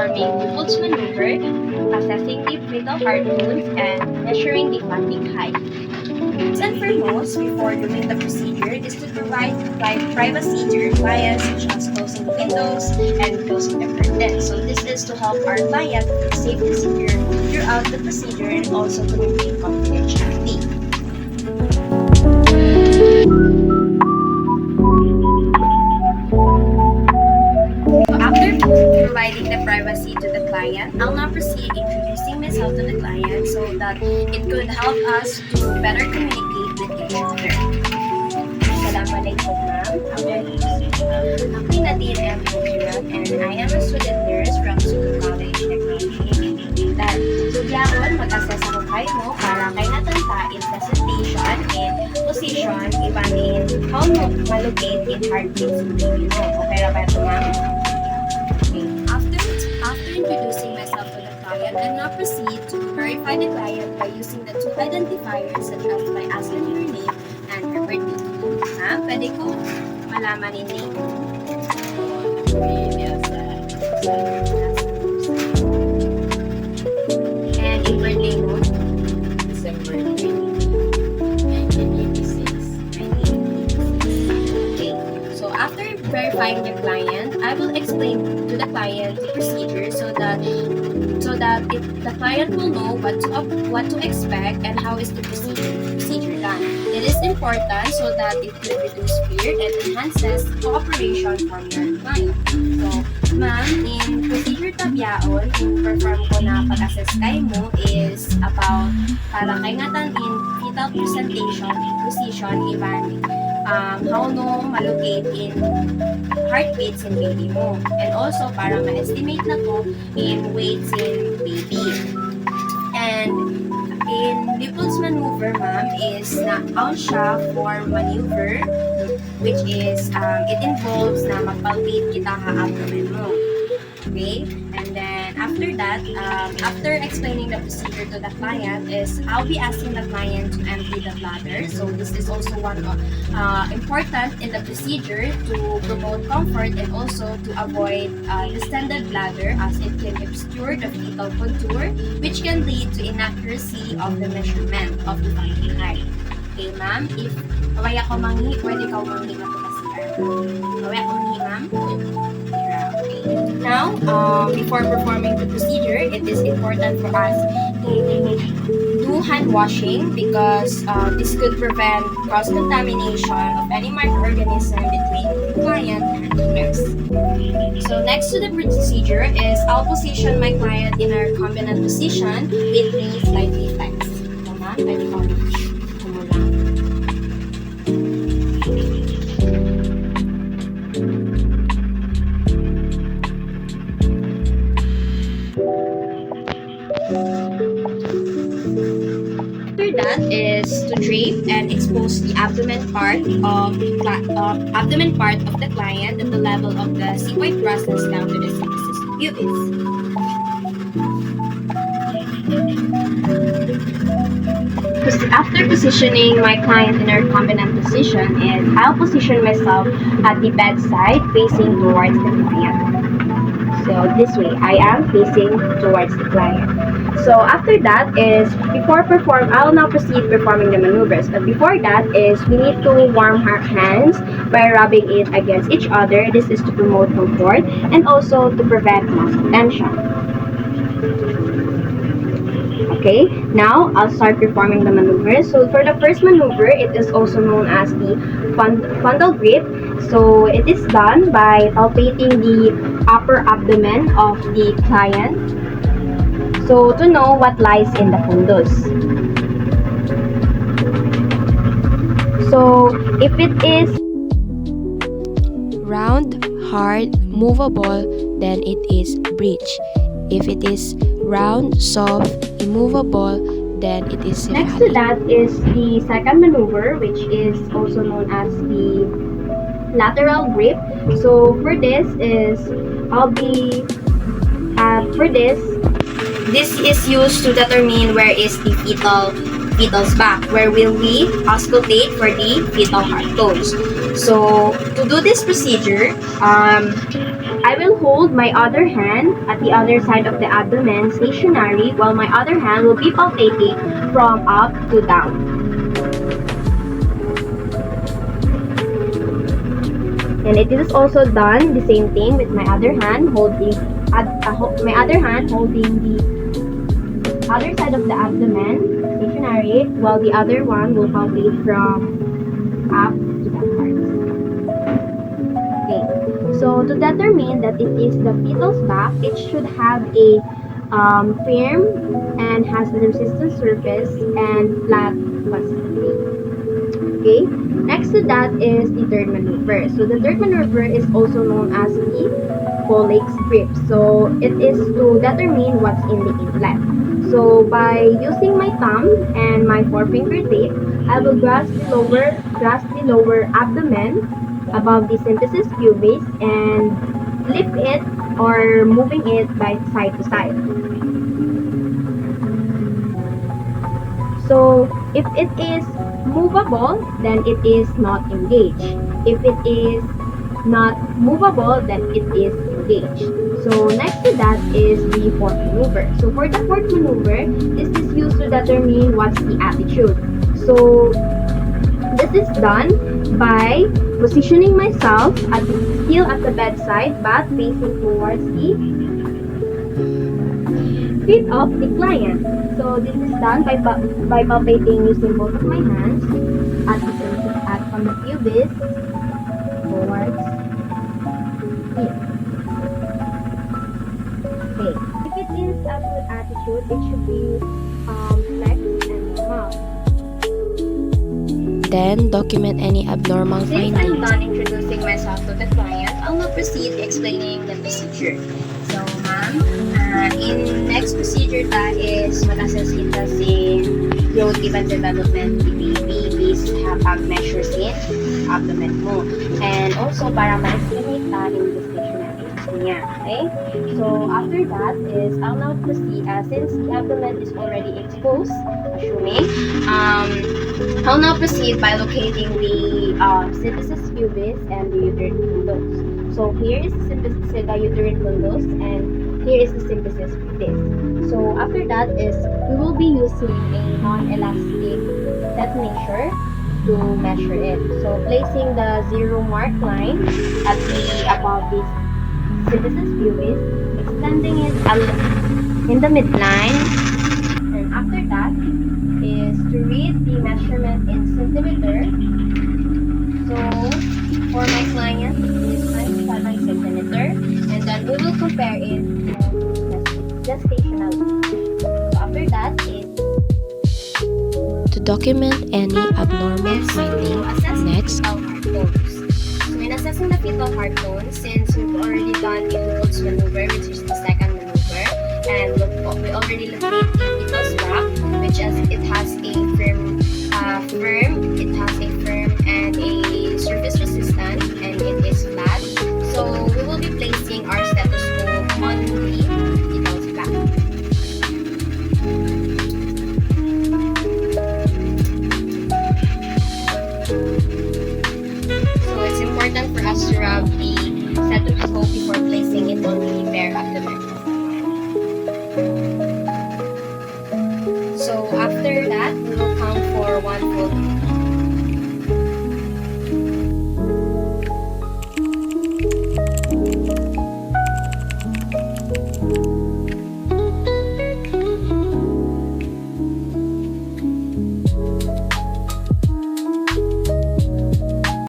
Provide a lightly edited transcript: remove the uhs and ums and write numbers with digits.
performing Leopold'S Maneuver, assessing the fetal heart tones, and measuring the funding height. First and foremost, before doing the procedure, is to provide privacy to your client, such as closing the windows and closing the curtains. So this is to help our client feel safe and secure throughout the procedure and also to maintain confidentiality. So after providing the privacy to the client, I'll now proceed introducing myself to the client so that it could help us to better communicate with each other. Assalamualaikum, ma'am. Ako Nadine M. Mujiran, and I am a student nurse from School College Technology. That sudyakon mag-assess ako kayo mo para kay natanta in presentation, in position, even in how malocate in heartbeats in baby mo. Okay ra ba ito, ma'am? Okay. After introducing myself to the client, I'll now proceed to verify the client by using the two identifiers such as by asking her name and her birthday. Ha? Pwede ko malaman yung name mo? And yung birthday mo? December 1986. Okay. So after verifying the client, I will explain to the client the procedure so that the client will know what to expect and how is the procedure done. It is important so that it will reduce fear and enhances cooperation from your client. So, ma'am, in procedure tabyaon, yung perform ko na pag-assess kay mo is about para kay ngatan in fetal presentation, position, even how no malocate in heartbeats in baby mo. And also, para ma-estimate na to in weights in baby. And in Leopold'S Maneuver, ma'am, is na-out siya for maneuver, which is, it involves na magpalpate kita ka abdomen mo. Okay? And then, after that, after explaining the procedure to the client is, I'll be asking the client to empty the bladder. So, this is also one of important in the procedure to promote comfort and also to avoid distended bladder as it can obscure the fetal contour, which can lead to inaccuracy of the measurement of the funding height. Okay, ma'am? If kawaya ko manghi, pwede ka manghi na ito kasi. Kawaya ko manghi, ma'am? Now, before performing the procedure, it is important for us to do hand washing because this could prevent cross-contamination of any microorganism between the client and the nurse. So next to the procedure is I'll position my client in a recumbent position with knees slightly flexed. So ma'am, pwede ko kumulang. After that is to drape and expose the abdomen part of the client at the level of the sigmoid process down to the symphysis pubis. After positioning my client in a recumbent position is I'll position myself at the bedside facing towards the client. So this way, I am facing towards the client. So after that is, I'll now proceed performing the maneuvers. But before that is, we need to warm our hands by rubbing it against each other. This is to promote comfort and also to prevent muscle tension. Okay, now I'll start performing the maneuvers. So for the first maneuver, it is also known as the fundal grip. So it is done by palpating the upper abdomen of the client. So to know what lies in the fundus. So if it is round, hard, movable, then it is bridge. If it is round, soft, immovable, then it is cephalic. Next to that is the second maneuver, which is also known as the lateral grip. So for this is, this is used to determine where is the fetal's back, where will we auscultate for the fetal heart tones. So to do this procedure, I will hold my other hand at the other side of the abdomen stationary while my other hand will be palpating from up to down. And it is also done the same thing with my other hand holding the other side of the abdomen stationary while the other one will palpate from up to that part. Okay. So to determine that it is the fetal's back, it should have a firm and has a resistant surface and flat constantly. Okay. Next to that is the third maneuver. So the third maneuver is also known as the Pollock's grip. So it is to determine what's in the inlet. So by using my thumb and my forefinger tip, I will grasp the lower abdomen above the symphysis pubis and lift it or moving it by side to side. So if it is movable, then it is not engaged. If it is not movable, then it is engaged. So next to that is the fourth maneuver. So for the fourth maneuver, this is used to determine what's the attitude. So this is done by positioning myself still at the bedside but facing towards the feet of the client. So this is done by palpating using both of my hands from the pubis towards here. Okay. If it is a good attitude, it should be flexed and normal. Then document any abnormal Since I'm findings. done introducing myself to the client, I'll now proceed explaining the procedure. So, ma'am, in next procedure is mag-assess kita si growth and development ni baby based pag measures in abdomen mo. And also, para ma-estimate in gestational age niya. Okay? So, after that is, I'll now proceed, since the abdomen is already exposed, assuming, I'll now proceed by locating the symphysis pubis and the uterine fundus. So here is the uterine fundus and here is the symphysis pubis. So after that is we will be using a non-elastic set measure to measure it. So placing the 0 mark line at the above this symphysis pubis, extending it in the midline, and after that is to read the measurement in centimeter. So for my client, it is 97 centimeter, and then we will compare it to gestational age. So after that is To document any abnormal to finding. assess Next, the fetal heart tones. So in assessing the fetal heart tones, since we've already done the Leopold'S Maneuver, which is the second maneuver, and we already locate the fetal's back, which is it has a firm and a surface resistant, and it is flat. So we will be placing our stethoscope on the fetal's back. So it's important for us to rub the stethoscope before placing it on the bare abdomen. So after that, we will count for 1 full beat.